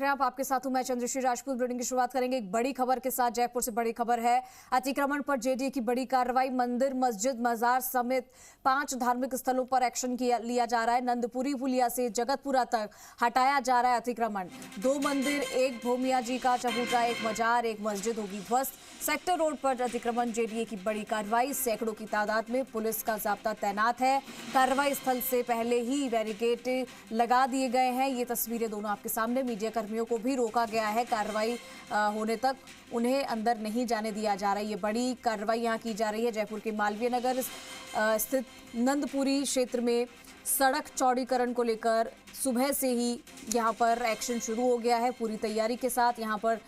आप आपके साथ हूं मैं चंद्रश्री राजपूत। बुलेटिन की शुरुआत करेंगे एक बड़ी खबर के साथ। जयपुर से बड़ी खबर है, अतिक्रमण पर जेडीए की बड़ी कार्रवाई। मंदिर, मस्जिद, मजार समेत 5 धार्मिक स्थलों पर एक्शन लिया जा रहा है। नंदपुरी पुलिया से जगतपुरा तक हटाया जा रहा है अतिक्रमण। 2 मंदिर, एक भोमिया जी का चबूतरा, एक मजार, एक मस्जिद होगी ध्वस्त। सेक्टर रोड पर अतिक्रमण, जेडीए की बड़ी कार्रवाई। सैकड़ों की तादाद में पुलिस का जाब्ता तैनात है। कार्रवाई स्थल से पहले ही बैरिकेड लगा दिए गए हैं। ये तस्वीरें दोनों आपके सामने। मीडिया कर्मियों को भी रोका गया है। कार्रवाई होने तक उन्हें अंदर नहीं जाने दिया जा रहा है। ये बड़ी कार्रवाई यहाँ की जा रही है। जयपुर के मालवीय नगर स्थित नंदपुरी क्षेत्र में सड़क चौड़ीकरण को लेकर सुबह से ही यहाँ पर एक्शन शुरू हो गया है पूरी तैयारी के साथ। यहाँ पर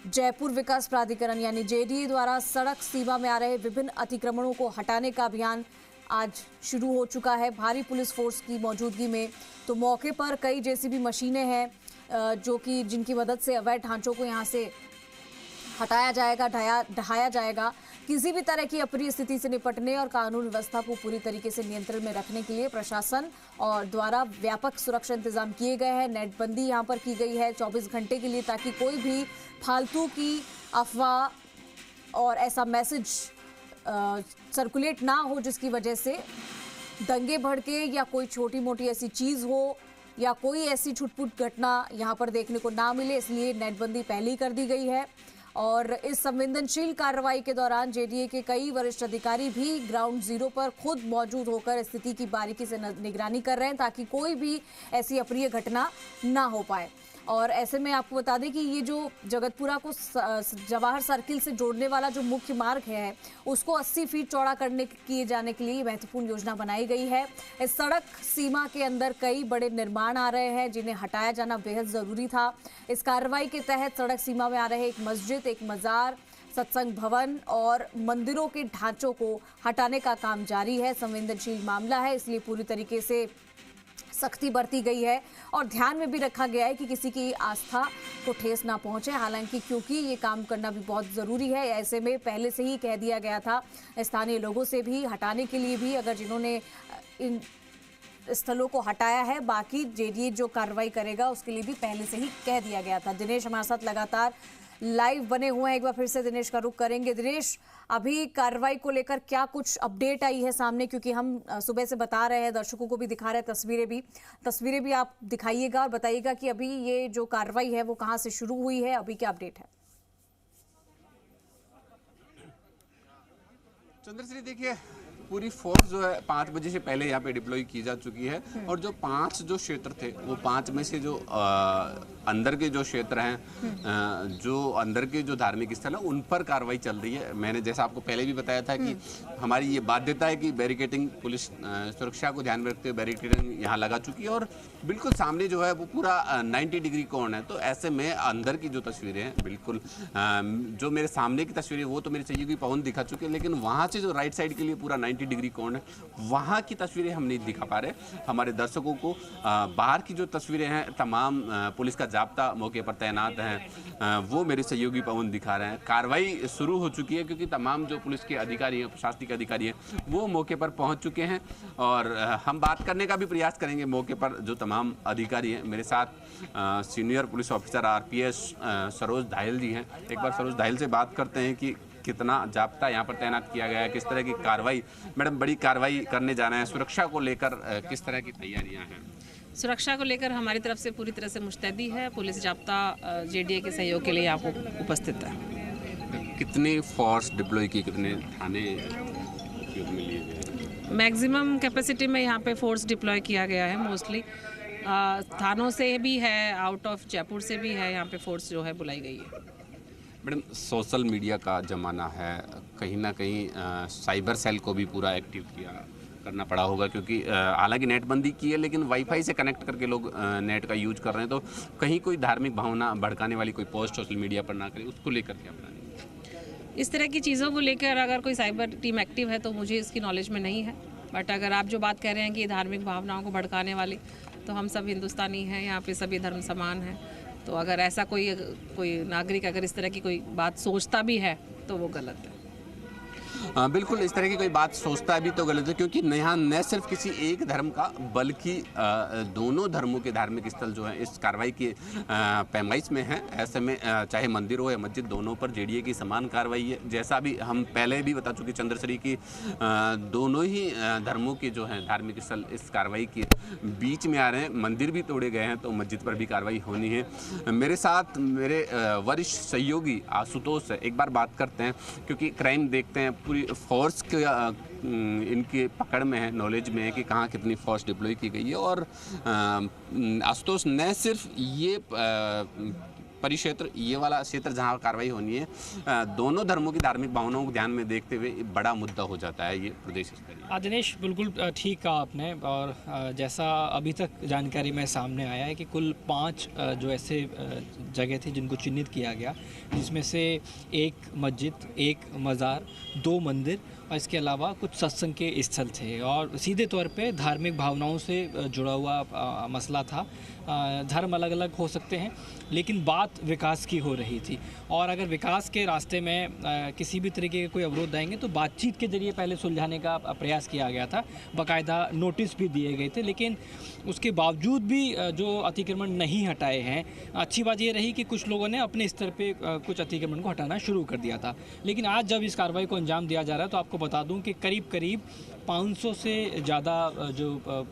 जयपुर विकास प्राधिकरण यानी जेडीए द्वारा सड़क सीमा में आ रहे विभिन्न अतिक्रमणों को हटाने का अभियान आज शुरू हो चुका है भारी पुलिस फोर्स की मौजूदगी में। तो मौके पर कई जेसीबी मशीनें हैं जो कि जिनकी मदद से अवैध ढांचों को यहाँ से हटाया जाएगा, ढहाया जाएगा। किसी भी तरह की अप्रिय स्थिति से निपटने और कानून व्यवस्था को पूरी तरीके से नियंत्रण में रखने के लिए प्रशासन और द्वारा व्यापक सुरक्षा इंतजाम किए गए हैं। नेटबंदी यहाँ पर की गई है 24 घंटे के लिए, ताकि कोई भी फालतू की अफवाह और ऐसा मैसेज सर्कुलेट ना हो जिसकी वजह से दंगे भड़के या कोई छोटी मोटी ऐसी चीज़ हो या कोई ऐसी छुटपुट घटना यहाँ पर देखने को ना मिले। इसलिए नेटबंदी पहले ही कर दी गई है। और इस संवेदनशील कार्रवाई के दौरान जेडीए के कई वरिष्ठ अधिकारी भी ग्राउंड जीरो पर खुद मौजूद होकर स्थिति की बारीकी से निगरानी कर रहे हैं, ताकि कोई भी ऐसी अप्रिय घटना ना हो पाए। और ऐसे में आपको बता दें कि ये जो जगतपुरा को जवाहर सर्किल से जोड़ने वाला जो मुख्य मार्ग है उसको 80 फीट चौड़ा किए जाने के लिए महत्वपूर्ण योजना बनाई गई है। इस सड़क सीमा के अंदर कई बड़े निर्माण आ रहे हैं जिन्हें हटाया जाना बेहद ज़रूरी था। इस कार्रवाई के तहत सड़क सीमा में आ रहे एक मस्जिद, एक मज़ार, सत्संग भवन और मंदिरों के ढांचों को हटाने का काम जारी है। संवेदनशील मामला है, इसलिए पूरी तरीके से सख्ती बरती गई है और ध्यान में भी रखा गया है कि किसी की आस्था को ठेस ना पहुंचे। हालांकि क्योंकि ये काम करना भी बहुत ज़रूरी है, ऐसे में पहले से ही कह दिया गया था स्थानीय लोगों से भी हटाने के लिए भी, अगर जिन्होंने इन स्थलों को हटाया है, बाकी जेडीए जो कार्रवाई करेगा उसके लिए भी पहले से ही कह दिया गया था। दिनेश हमारे साथ लगातार लाइव बने हुए हैं। एक बार फिर से दिनेश का रुख करेंगे। दिनेश, अभी कार्रवाई को लेकर क्या कुछ अपडेट आई है सामने, क्योंकि हम सुबह से बता रहे हैं, दर्शकों को भी दिखा रहे हैं, तस्वीरें भी आप दिखाइएगा और बताइएगा कि अभी ये जो कार्रवाई है वो कहां से शुरू हुई है, अभी क्या अपडेट है? चंद्रश्री, देखिए पूरी फोर्स जो है 5 बजे से पहले यहाँ पे डिप्लॉय की जा चुकी है और जो 5 जो क्षेत्र थे वो 5 में से जो अंदर के जो क्षेत्र हैं, जो अंदर के जो धार्मिक स्थल है उन पर कार्रवाई चल रही है। मैंने जैसा आपको पहले भी बताया था कि हमारी ये बाध्यता है कि बैरिकेडिंग, पुलिस सुरक्षा को ध्यान में रखते हुए बैरिकेडिंग यहाँ लगा चुकी है और बिल्कुल सामने जो है वो पूरा 90 डिग्री कोण है। तो ऐसे में अंदर की जो तस्वीरें हैं, बिल्कुल जो मेरे सामने की तस्वीरें वो तो मेरे सहयोगी पवन दिखा चुके हैं, लेकिन वहाँ से जो राइट साइड के लिए पूरा 90 डिग्री कोण है, वहाँ की तस्वीरें हम नहीं दिखा पा रहे हमारे दर्शकों को। बाहर की जो तस्वीरें हैं, तमाम पुलिस का जाब्ता मौके पर तैनात हैं, वो मेरे सहयोगी पवन दिखा रहे हैं। कार्रवाई शुरू हो चुकी है क्योंकि तमाम जो पुलिस के अधिकारी हैं, प्रशासनिक अधिकारी हैं, वो मौके पर पहुंच चुके हैं और हम बात करने का भी प्रयास करेंगे मौके पर जो तमाम अधिकारी हैं। मेरे साथ senior police officer RPS Saroj Dhayal ji हैं। एक बार सरोज धायल से बात करते हैं कि कितना जाब्ता यहाँ पर तैनात किया गया है, किस तरह की कार्रवाई, मैडम बड़ी कार्रवाई करने जाना है, सुरक्षा को लेकर किस तरह की तैयारियाँ हैं? सुरक्षा को लेकर हमारी तरफ से पूरी तरह से मुस्तैदी है। पुलिस जाब्ता जेडीए के सहयोग के लिए यहाँ पर उपस्थित है। कितनी फोर्स डिप्लॉय की, कितने थाने उपयोग में लिए गए? मैक्सिमम कैपेसिटी में यहाँ पे फोर्स डिप्लॉय किया गया है। मोस्टली थानों से भी है, आउट ऑफ जयपुर से भी है, यहाँ पे फोर्स जो है बुलाई गई है। मैडम, सोशल मीडिया का ज़माना है, कहीं ना कहीं साइबर सेल को भी पूरा एक्टिव करना पड़ा होगा, क्योंकि हालांकि नेटबंदी की है लेकिन वाईफाई से कनेक्ट करके लोग नेट का यूज कर रहे हैं। तो कहीं कोई धार्मिक भावना भड़काने वाली कोई पोस्ट सोशल मीडिया पर ना करें, उसको लेकर क्या प्लानिंग? इस तरह की चीज़ों को लेकर अगर कोई साइबर टीम एक्टिव है तो मुझे इसकी नॉलेज में नहीं है। बट अगर आप जो बात कह रहे हैं कि धार्मिक भावनाओं को भड़काने वाली, तो हम सब हिंदुस्तानी हैं, यहाँ पे सभी धर्म समान हैं। तो अगर ऐसा कोई नागरिक अगर इस तरह की कोई बात सोचता भी है तो वो गलत है। बिल्कुल इस तरह की कोई बात सोचता भी तो गलत है, क्योंकि यहाँ न सिर्फ किसी एक धर्म का बल्कि दोनों धर्मों के धार्मिक स्थल जो हैं इस कार्रवाई की पैमाइश में हैं। ऐसे में चाहे मंदिर हो या मस्जिद, दोनों पर जेडीए की समान कार्रवाई है। जैसा भी हम पहले भी बता चुके चंद्रश्री की दोनों ही धर्मों के जो हैं धार्मिक स्थल इस कार्रवाई के बीच में आ रहे हैं। मंदिर भी तोड़े गए हैं तो मस्जिद पर भी कार्रवाई होनी है। मेरे साथ मेरे वरिष्ठ सहयोगी आशुतोष है, एक बार बात करते हैं, क्योंकि क्राइम देखते हैं पूरी फोर्स के इनकी पकड़ में है, नॉलेज में है कि कहाँ कितनी फोर्स डिप्लॉय की गई है। और आशुतोष, न सिर्फ ये परिक्षेत्र, ये वाला क्षेत्र जहाँ कार्रवाई होनी है, दोनों धर्मों की धार्मिक भावनाओं को ध्यान में देखते हुए बड़ा मुद्दा हो जाता है ये प्रदेश स्तरीय। दिनेश, बिल्कुल ठीक कहा आपने। और जैसा अभी तक जानकारी में सामने आया है कि कुल 5 जो ऐसे जगह थे जिनको चिन्हित किया गया, जिसमें से एक मस्जिद, एक मज़ार, 2 मंदिर और इसके अलावा कुछ सत्संग के स्थल थे। और सीधे तौर पे धार्मिक भावनाओं से जुड़ा हुआ मसला था। धर्म अलग अलग हो सकते हैं, लेकिन बात विकास की हो रही थी। और अगर विकास के रास्ते में किसी भी तरीके के कोई अवरोध आएंगे तो बातचीत के जरिए पहले सुलझाने का प्रयास किया गया था। बाकायदा नोटिस भी दिए गए थे, लेकिन उसके बावजूद भी जो अतिक्रमण नहीं हटाए हैं, अच्छी बात ये रही कि कुछ लोगों ने अपने स्तर पे कुछ अतिक्रमण को हटाना शुरू कर दिया था। लेकिन आज जब इस कार्रवाई को अंजाम दिया जा रहा है तो आपको बता दूं कि करीब करीब 500 से ज़्यादा जो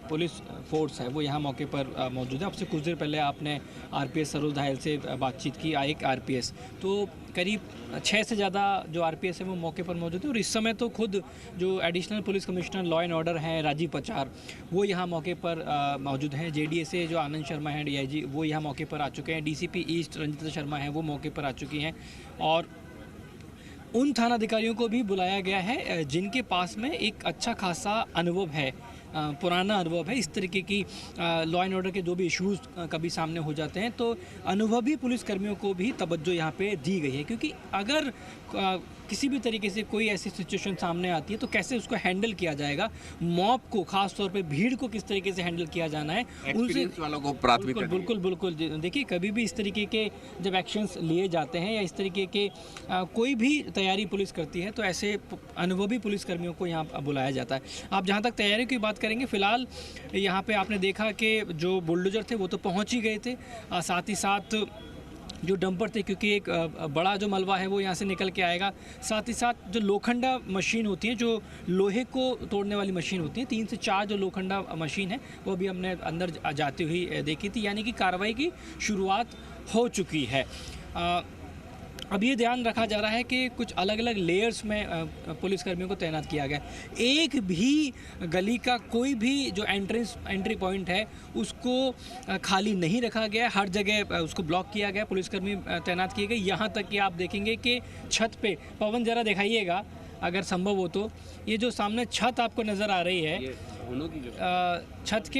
पुलिस फोर्स है वो यहाँ मौके पर मौजूद है। अब से कुछ देर पहले आपने आरपीएस सरोज धायल से बातचीत की, एक आरपीएस, तो करीब 6 से ज़्यादा जो आरपीएस है वो मौके पर मौजूद है। और इस समय तो खुद जो additional police commissioner law and order हैं राजीव पचार, वो यहाँ मौके पर मौजूद हैं। जेडीए से जो आनंद शर्मा हैं डीआईजी, वो यहाँ मौके पर आ चुके हैं। डीसीपी ईस्ट रंजिता शर्मा हैं, वो मौके पर आ चुकी हैं। और उन थानाधिकारियों को भी बुलाया गया है जिनके पास में एक अच्छा खासा अनुभव है, पुराना अनुभव है। इस तरीके की लॉ एंड ऑर्डर के जो भी इश्यूज़ कभी सामने हो जाते हैं तो अनुभवी पुलिसकर्मियों को भी तवज्जो यहाँ पे दी गई है। क्योंकि अगर किसी भी तरीके से कोई ऐसी सिचुएशन सामने आती है तो कैसे उसको हैंडल किया जाएगा, मॉब को, खास तौर पे भीड़ को किस तरीके से हैंडल किया जाना है, उनसे वालों को प्राथमिकता। बिल्कुल देखिए, कभी भी इस तरीके के जब एक्शंस लिए जाते हैं या इस तरीके के कोई भी तैयारी पुलिस करती है तो ऐसे अनुभवी पुलिसकर्मियों को यहाँ बुलाया जाता है। आप जहाँ तक तैयारी की बात करेंगे, फिलहाल यहाँ पे आपने देखा कि जो बुलडोजर थे वो तो पहुँच ही गए थे, साथ ही साथ जो डंपर थे, क्योंकि एक बड़ा जो मलबा है वो यहाँ से निकल के आएगा। साथ ही साथ जो लोखंडा मशीन होती है, जो लोहे को तोड़ने वाली मशीन होती है, 3 से 4 जो लोखंडा मशीन है वो भी हमने अंदर जाती हुई देखी थी। यानी कि कार्रवाई की शुरुआत हो चुकी है। अब ये ध्यान रखा जा रहा है कि कुछ अलग अलग लेयर्स में पुलिसकर्मियों को तैनात किया गया। एक भी गली का कोई भी जो एंट्री पॉइंट है उसको खाली नहीं रखा गया, हर जगह उसको ब्लॉक किया गया, पुलिसकर्मी तैनात किए गए। यहाँ तक कि आप देखेंगे कि छत पे, पवन ज़रा दिखाइएगा अगर संभव हो तो, ये जो सामने छत आपको नज़र आ रही है, छत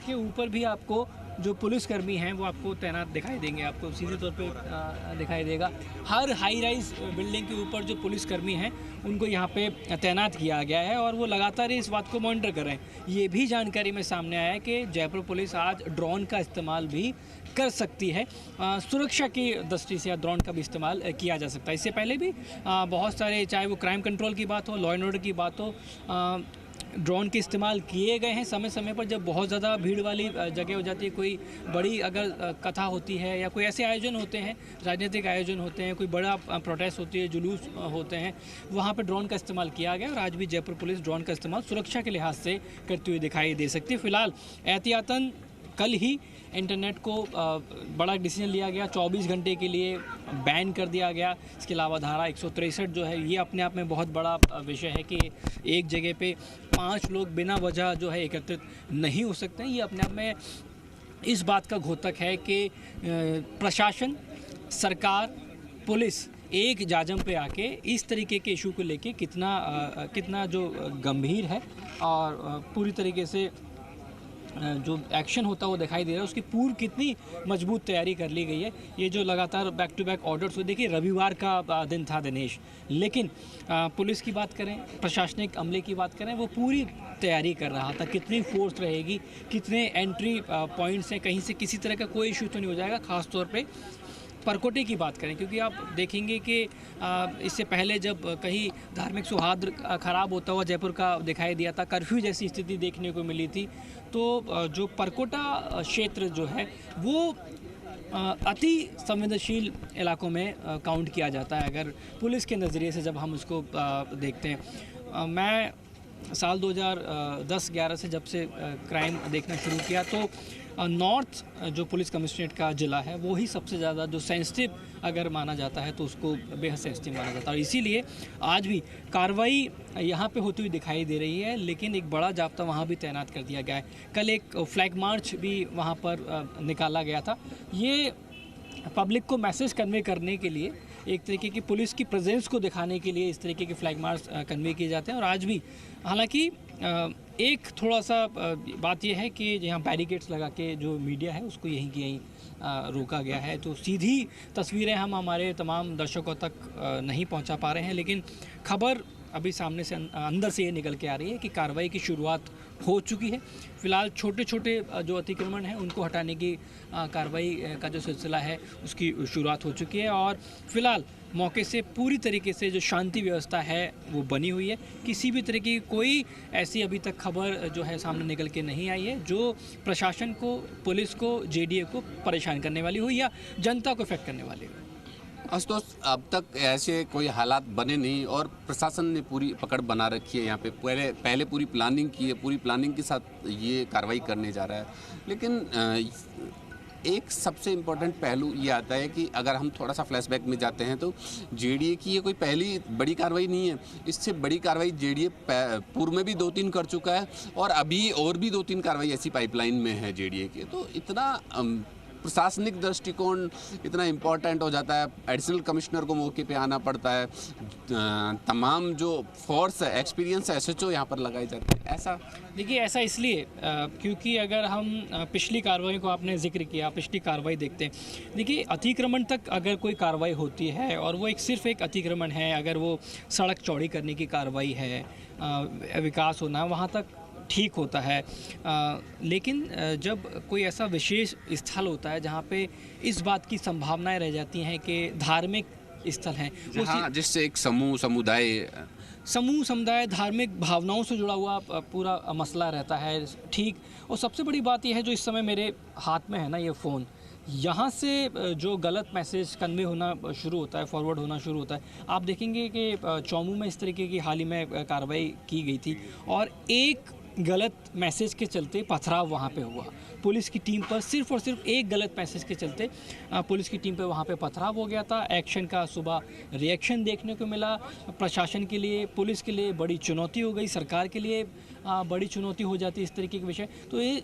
के ऊपर भी आपको जो पुलिसकर्मी हैं वो आपको तैनात दिखाई देंगे, आपको सीधे तौर पे दिखाई देगा। हर हाई राइज बिल्डिंग के ऊपर जो पुलिसकर्मी हैं उनको यहाँ पे तैनात किया गया है और वो लगातार इस बात को मॉनिटर कर रहे हैं। ये भी जानकारी में सामने आया है कि जयपुर पुलिस आज ड्रोन का इस्तेमाल भी कर सकती है, सुरक्षा की दृष्टि से ड्रोन का भी इस्तेमाल किया जा सकता है। इससे पहले भी बहुत सारे, चाहे वो क्राइम कंट्रोल की बात हो, लॉ एंड ऑर्डर की बात हो, ड्रोन के इस्तेमाल किए गए हैं। समय समय पर जब बहुत ज़्यादा भीड़ वाली जगह हो जाती है, कोई बड़ी अगर कथा होती है या कोई ऐसे आयोजन होते हैं, राजनीतिक आयोजन होते हैं, कोई बड़ा प्रोटेस्ट होती है, जुलूस होते हैं, वहाँ पर ड्रोन का इस्तेमाल किया गया। और आज भी जयपुर पुलिस ड्रोन का इस्तेमाल सुरक्षा के लिहाज से करती हुई दिखाई दे सकती है। फिलहाल एहतियातन कल ही इंटरनेट को बड़ा डिसीजन लिया गया, 24 घंटे के लिए बैन कर दिया गया। इसके अलावा धारा 163 जो है, ये अपने आप में बहुत बड़ा विषय है कि एक जगह पे 5 लोग बिना वजह जो है एकत्रित नहीं हो सकते हैं। ये अपने आप में इस बात का घोतक है कि प्रशासन, सरकार, पुलिस एक जाजम पे आके इस तरीके के इशू को लेके कितना जो गंभीर है और पूरी तरीके से जो एक्शन होता है वो दिखाई दे रहा है, उसकी पूर्व कितनी मजबूत तैयारी कर ली गई है। ये जो लगातार बैक टू बैक ऑर्डर्स हुए, देखिए रविवार का दिन था दिनेश, लेकिन पुलिस की बात करें, प्रशासनिक अमले की बात करें, वो पूरी तैयारी कर रहा था। कितनी फोर्स रहेगी, कितने एंट्री पॉइंट्स हैं, कहीं से किसी तरह का कोई इशू तो नहीं हो जाएगा। ख़ास तौर पे परकोटे की बात करें, क्योंकि आप देखेंगे कि इससे पहले जब कहीं धार्मिक सौहार्द खराब होता हुआ जयपुर का दिखाई दिया था, कर्फ्यू जैसी स्थिति देखने को मिली थी, तो जो परकोटा क्षेत्र जो है वो अति संवेदनशील इलाकों में काउंट किया जाता है अगर पुलिस के नज़रिए से जब हम उसको देखते हैं। मैं साल 2010-11 से जब से क्राइम देखना शुरू किया तो नॉर्थ जो पुलिस कमिश्नरेट का ज़िला है वो ही सबसे ज़्यादा जो सेंसिटिव अगर माना जाता है तो उसको बेहद सेंसिटिव माना जाता है, और इसीलिए आज भी कार्रवाई यहाँ पे होती हुई दिखाई दे रही है, लेकिन एक बड़ा जाब्ता वहाँ भी तैनात कर दिया गया है। कल एक फ्लैग मार्च भी वहाँ पर निकाला गया था। ये पब्लिक को मैसेज कन्वे करने के लिए, एक तरीके की पुलिस की प्रेजेंस को दिखाने के लिए इस तरीके के फ्लैग मार्च कन्वे किए जाते हैं। और आज भी हालांकि एक थोड़ा सा बात यह है कि यहाँ बैरिकेड्स लगा के जो मीडिया है उसको यहीं की यहीं रोका गया है, तो सीधी तस्वीरें हम हमारे तमाम दर्शकों तक नहीं पहुँचा पा रहे हैं, लेकिन खबर अभी सामने से अंदर से ये निकल के आ रही है कि कार्रवाई की शुरुआत हो चुकी है। फिलहाल छोटे छोटे जो अतिक्रमण हैं उनको हटाने की कार्रवाई का जो सिलसिला है उसकी शुरुआत हो चुकी है, और फिलहाल मौके से पूरी तरीके से जो शांति व्यवस्था है वो बनी हुई है। किसी भी तरह की कोई ऐसी अभी तक खबर जो है सामने निकल के नहीं आई है जो प्रशासन को, पुलिस को, जेडीए को परेशान करने वाली हो या जनता को इफेक्ट करने वाली हो। आशुतोष, अब तक ऐसे कोई हालात बने नहीं और प्रशासन ने पूरी पकड़ बना रखी है। यहाँ पे पहले पूरी प्लानिंग की है, पूरी प्लानिंग के साथ ये कार्रवाई करने जा रहा है। लेकिन एक सबसे इम्पोर्टेंट पहलू ये आता है कि अगर हम थोड़ा सा फ्लैशबैक में जाते हैं तो जेडीए की ये कोई पहली बड़ी कार्रवाई नहीं है। इससे बड़ी कार्रवाई जेडीए पूर्व में भी 2-3 कर चुका है और अभी और भी 2-3 कार्रवाई ऐसी पाइपलाइन में है जेडीए की। तो इतना प्रशासनिक दृष्टिकोण इतना इम्पोर्टेंट हो जाता है, एडिशनल कमिश्नर को मौके पे आना पड़ता है, तमाम जो फोर्स है, एक्सपीरियंस है, एसएचओ यहाँ पर लगाए जाते हैं। ऐसा देखिए, ऐसा इसलिए क्योंकि अगर हम पिछली कार्रवाई को आपने जिक्र किया, पिछली कार्रवाई देखते हैं, देखिए अतिक्रमण तक अगर कोई कार्रवाई होती है और वो सिर्फ एक अतिक्रमण है, अगर वो सड़क चौड़ी करने की कार्रवाई है, विकास होना, वहाँ तक ठीक होता है। लेकिन जब कोई ऐसा विशेष स्थल होता है जहाँ पे इस बात की संभावनाएं रह जाती हैं कि धार्मिक स्थल हैं, जिससे एक समुदाय धार्मिक भावनाओं से जुड़ा हुआ पूरा मसला रहता है, ठीक। और सबसे बड़ी बात यह है जो इस समय मेरे हाथ में है ना, ये फ़ोन, यहाँ से जो गलत मैसेज कन्वे होना शुरू होता है, फॉरवर्ड होना शुरू होता है। आप देखेंगे कि चौमू में इस तरीके की हाल ही में कार्रवाई की गई थी और एक गलत मैसेज के चलते पथराव वहाँ पे हुआ। पुलिस की टीम पर सिर्फ और सिर्फ एक गलत मैसेज के चलते पुलिस की टीम पे वहाँ पे पथराव हो गया था। एक्शन का सुबह रिएक्शन देखने को मिला। प्रशासन के लिए, पुलिस के लिए बड़ी चुनौती हो गई, सरकार के लिए बड़ी चुनौती हो जाती है इस तरीके के विषय। तो ये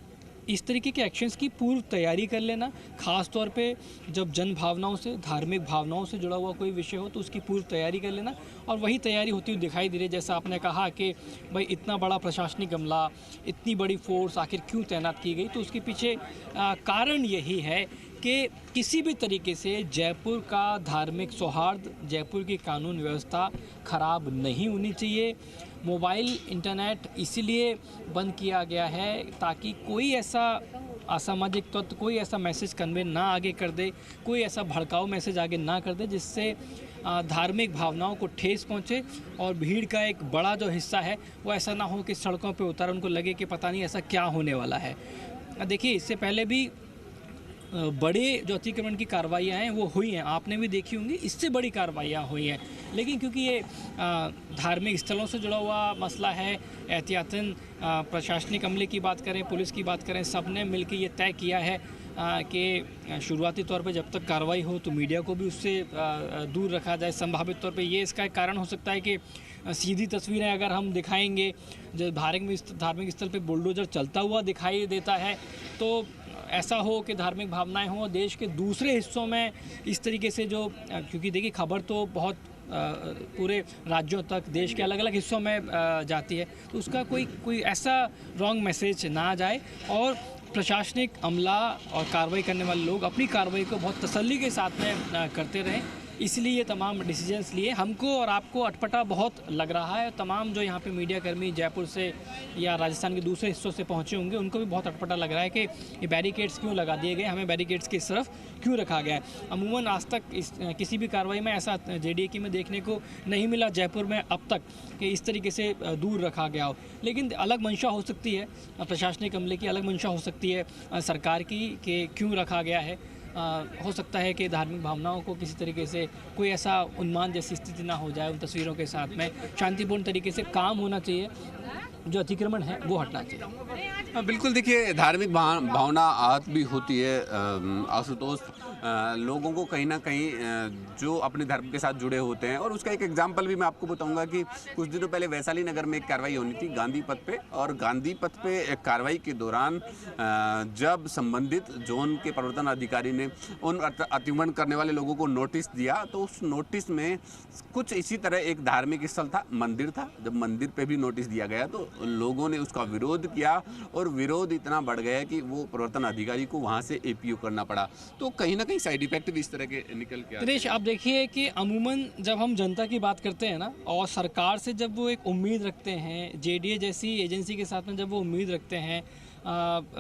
इस तरीके के एक्शंस की पूर्व तैयारी कर लेना, ख़ास तौर पे जब जन भावनाओं से, धार्मिक भावनाओं से जुड़ा हुआ कोई विषय हो तो उसकी पूर्व तैयारी कर लेना, और वही तैयारी होती हुई दिखाई दे रही है। जैसा आपने कहा कि भाई इतना बड़ा प्रशासनिक अमला, इतनी बड़ी फोर्स आखिर क्यों तैनात की गई, तो उसके पीछे कारण यही है कि किसी भी तरीके से जयपुर का धार्मिक सौहार्द, जयपुर की कानून व्यवस्था ख़राब नहीं होनी चाहिए। मोबाइल इंटरनेट इसीलिए बंद किया गया है ताकि कोई ऐसा असामाजिक तत्व, कोई ऐसा मैसेज कन्वे ना आगे कर दे, कोई ऐसा भड़काऊ मैसेज आगे ना कर दे जिससे धार्मिक भावनाओं को ठेस पहुंचे और भीड़ का एक बड़ा जो हिस्सा है वो ऐसा ना हो कि सड़कों पे उतर उनको लगे कि पता नहीं ऐसा क्या होने वाला है। देखिए, इससे पहले भी बड़े जो अतिक्रमण की कार्रवाइयाँ हैं वो हुई हैं, आपने भी देखी होंगी, इससे बड़ी कार्रवाइयाँ हुई हैं। लेकिन क्योंकि ये धार्मिक स्थलों से जुड़ा हुआ मसला है, एहतियातन प्रशासनिक अमले की बात करें, पुलिस की बात करें, सब ने मिलकर ये तय किया है कि शुरुआती तौर पे जब तक कार्रवाई हो तो मीडिया को भी उससे दूर रखा जाए। संभावित तौर पे ये इसका एक कारण हो सकता है कि सीधी तस्वीरें अगर हम दिखाएंगे, जब धार्मिक स्थल पे बुलडोजर चलता हुआ दिखाई देता है तो ऐसा हो कि धार्मिक भावनाएं हों, देश के दूसरे हिस्सों में इस तरीके से जो, क्योंकि देखिए खबर तो बहुत पूरे राज्यों तक, देश के अलग अलग हिस्सों में जाती है, तो उसका कोई ऐसा रॉन्ग मैसेज ना आ जाए और प्रशासनिक अमला और कार्रवाई करने वाले लोग अपनी कार्रवाई को बहुत तसल्ली के साथ में करते रहें। इसलिए ये तमाम डिसीजंस लिए। हमको और आपको अटपटा बहुत लग रहा है, तमाम जो यहाँ पे मीडिया कर्मी जयपुर से या राजस्थान के दूसरे हिस्सों से पहुँचे होंगे उनको भी बहुत अटपटा लग रहा है कि ये बैरिकेड्स क्यों लगा दिए गए, हमें बैरिकेड्स की तरफ क्यों रखा गया है। अमूमन आज तक किसी भी कार्रवाई में ऐसा JDA में देखने को नहीं मिला जयपुर में अब तक कि इस तरीके से दूर रखा गया हो। लेकिन अलग मंशा हो सकती है, प्रशासनिक अमले की अलग मंशा हो सकती है सरकार की कि क्यों रखा गया है। हो सकता है कि धार्मिक भावनाओं को किसी तरीके से कोई ऐसा उन्मान जैसी स्थिति ना हो जाए, उन तस्वीरों के साथ में शांतिपूर्ण तरीके से काम होना चाहिए, जो अतिक्रमण है वो हटना चाहिए। बिल्कुल, देखिए धार्मिक भावना आहत भी होती है आशुतोष, लोगों को कहीं ना कहीं जो अपने धर्म के साथ जुड़े होते हैं। और उसका एक एग्जाम्पल भी मैं आपको बताऊंगा कि कुछ दिनों पहले वैशाली नगर में एक कार्रवाई होनी थी गांधी पथ पे, और गांधी पथ पे एक कार्रवाई के दौरान जब संबंधित जोन के प्रवर्तन अधिकारी ने उन अतिक्रमण करने वाले लोगों को नोटिस दिया, तो उस नोटिस में कुछ इसी तरह एक धार्मिक स्थल था, मंदिर था। जब मंदिर पे भी नोटिस दिया गया तो लोगों ने उसका विरोध किया, और विरोध इतना बढ़ गया कि वो प्रवर्तन अधिकारी को वहाँ से APO करना पड़ा। तो कहीं ना कहीं साइड इफेक्ट भी इस तरह के निकल के आते हैं। आप देखिए कि अमूमन जब हम जनता की बात करते हैं ना, और सरकार से जब वो एक उम्मीद रखते हैं, JDA जैसी एजेंसी के साथ में जब वो उम्मीद रखते हैं,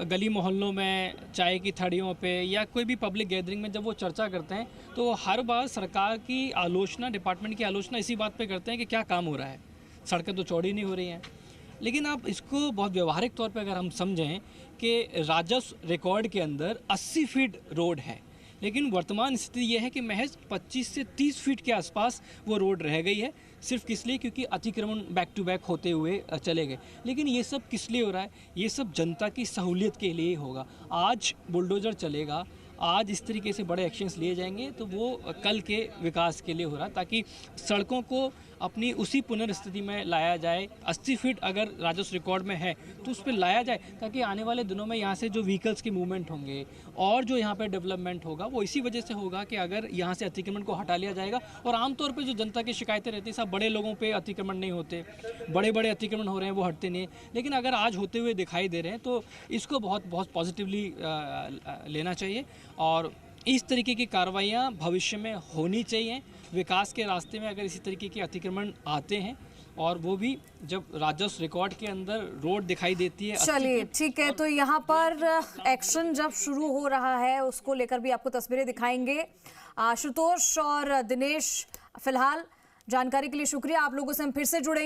गली मोहल्लों में चाय की थड़ियों पे या कोई भी पब्लिक गैदरिंग में जब वो चर्चा करते हैं, तो हर बार सरकार की आलोचना, डिपार्टमेंट की आलोचना इसी बात पे करते हैं कि क्या काम हो रहा है, सड़कें तो चौड़ी नहीं हो रही हैं। लेकिन आप इसको बहुत व्यवहारिक तौर पे अगर हम समझें कि राजस्व रिकॉर्ड के अंदर 80 फीट रोड है, लेकिन वर्तमान स्थिति यह है कि महज 25 से 30 फीट के आसपास वो रोड रह गई है, सिर्फ किस लिए? क्योंकि अतिक्रमण बैक टू बैक होते हुए चले गए। लेकिन ये सब किस लिए हो रहा है? ये सब जनता की सहूलियत के लिए होगा। आज बुलडोज़र चलेगा, आज इस तरीके से बड़े एक्शंस लिए जाएंगे, तो वो कल के विकास के लिए हो रहा है, ताकि सड़कों को अपनी उसी पुनर्स्थिति में लाया जाए। 80 फीट अगर राजस्व रिकॉर्ड में है तो उस पर लाया जाए, ताकि आने वाले दिनों में यहाँ से जो व्हीकल्स के मूवमेंट होंगे और जो यहाँ पे डेवलपमेंट होगा वो इसी वजह से होगा कि अगर यहाँ से अतिक्रमण को हटा लिया जाएगा। और आमतौर पे जो जनता की शिकायतें रहती है, सब बड़े लोगों पे अतिक्रमण नहीं होते, बड़े बड़े अतिक्रमण हो रहे हैं वो हटते नहीं, लेकिन अगर आज होते हुए दिखाई दे रहे हैं तो इसको बहुत बहुत पॉजिटिवली लेना चाहिए। और इस तरीके की कार्रवाइयाँ भविष्य में होनी चाहिए। विकास के रास्ते में अगर इसी तरीके के अतिक्रमण आते हैं, और वो भी जब राजस्व रिकॉर्ड के अंदर रोड दिखाई देती है। चलिए ठीक है, तो यहाँ पर एक्शन जब शुरू हो रहा है उसको लेकर भी आपको तस्वीरें दिखाएंगे। आशुतोष और दिनेश, फिलहाल जानकारी के लिए शुक्रिया। आप लोगों से हम फिर से जुड़ेंगे।